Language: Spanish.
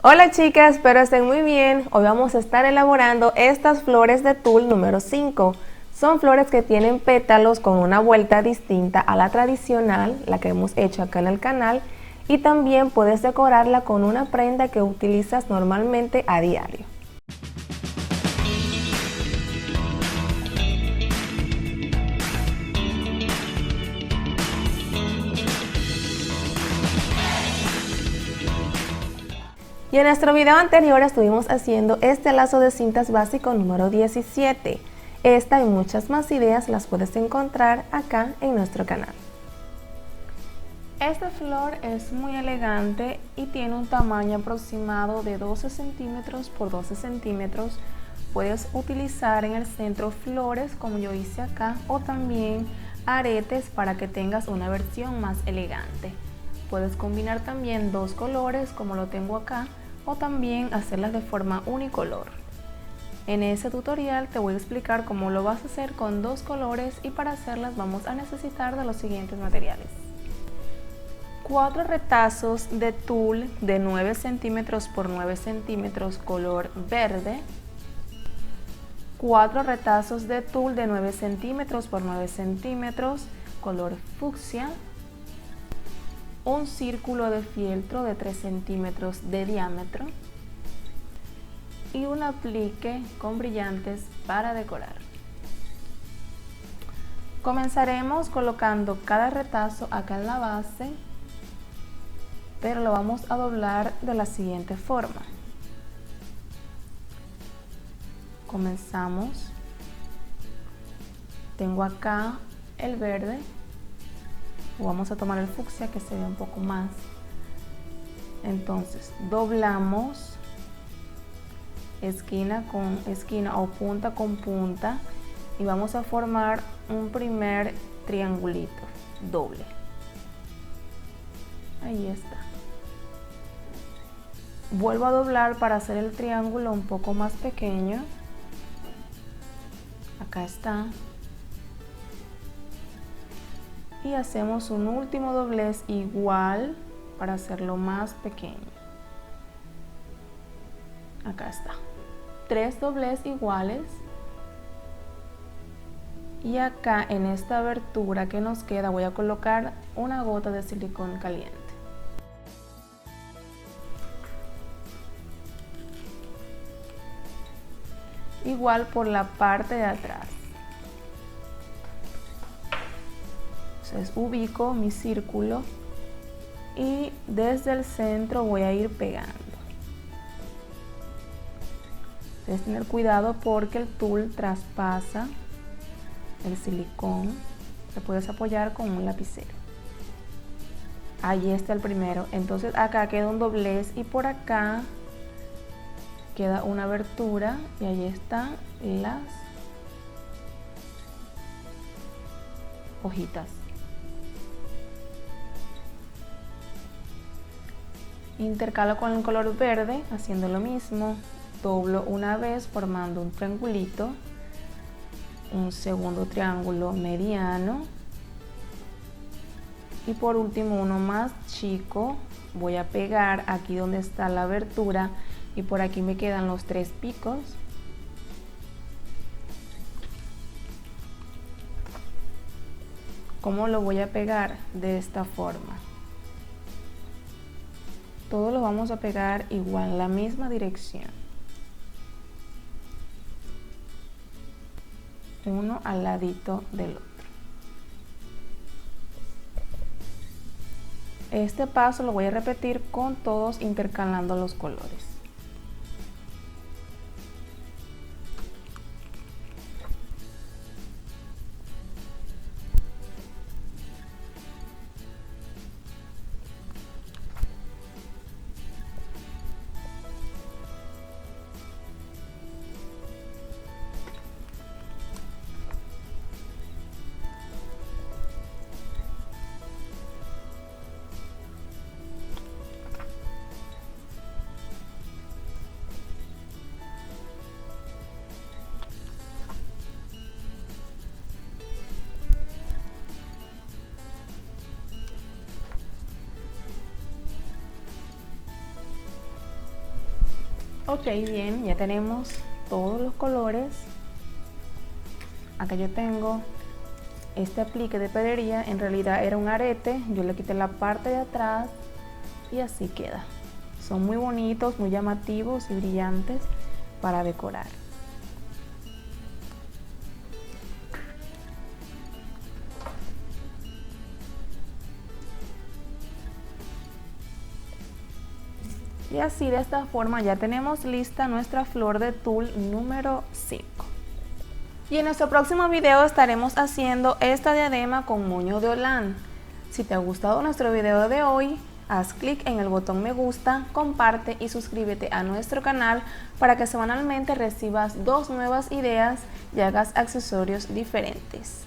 Hola chicas, espero estén muy bien. Hoy vamos a estar elaborando estas flores de tul número 5. Son flores que tienen pétalos con una vuelta distinta a la tradicional, la que hemos hecho acá en el canal, y también puedes decorarla con una prenda que utilizas normalmente a diario. Y en nuestro video anterior estuvimos haciendo este lazo de cintas básico número 17. Esta y muchas más ideas las puedes encontrar acá en nuestro canal. Esta flor es muy elegante y tiene un tamaño aproximado de 12 centímetros por 12 centímetros. Puedes utilizar en el centro flores como yo hice acá o también aretes para que tengas una versión más elegante. Puedes combinar también dos colores como lo tengo acá o también hacerlas de forma unicolor. En ese tutorial te voy a explicar cómo lo vas a hacer con dos colores y para hacerlas vamos a necesitar de los siguientes materiales. 4 retazos de tul de 9 centímetros por 9 centímetros color verde, 4 retazos de tul de 9 centímetros por 9 centímetros color fucsia, un círculo de fieltro de 3 centímetros de diámetro y un aplique con brillantes para decorar. Comenzaremos colocando cada retazo acá en la base, pero lo vamos a doblar de la siguiente forma. Comenzamos. Tengo acá el verde. Vamos a tomar el fucsia que se ve un poco más. Entonces doblamos esquina con esquina o punta con punta y vamos a formar un primer triangulito doble. Ahí está. Vuelvo a doblar para hacer el triángulo un poco más pequeño. Acá está. Y hacemos un último doblez igual para hacerlo más pequeño. Acá está. 3 doblez iguales. Y acá en esta abertura que nos queda voy a colocar una gota de silicón caliente. Igual por la parte de atrás. Entonces ubico mi círculo y desde el centro voy a ir pegando. Debes tener cuidado porque el tul traspasa el silicón. Te puedes apoyar con un lapicero. Ahí está el primero. Entonces acá queda un doblez y por acá queda una abertura y ahí están las hojitas. Intercalo con el color verde haciendo lo mismo, doblo una vez formando un triangulito, un segundo triángulo mediano y por último uno más chico. Voy a pegar aquí donde está la abertura y por aquí me quedan los 3 picos. ¿Cómo lo voy a pegar? De esta forma. Todos los vamos a pegar igual en la misma dirección. Uno al ladito del otro. Este paso lo voy a repetir con todos intercalando los colores. Ok, bien, ya tenemos todos los colores. Acá yo tengo este aplique de pedrería, en realidad era un arete, yo le quité la parte de atrás y así queda. Son muy bonitos, muy llamativos y brillantes para decorar. Y así de esta forma ya tenemos lista nuestra flor de tul número 5. Y en nuestro próximo video estaremos haciendo esta diadema con moño de holán. Si te ha gustado nuestro video de hoy, haz clic en el botón me gusta, comparte y suscríbete a nuestro canal para que semanalmente recibas 2 nuevas ideas y hagas accesorios diferentes.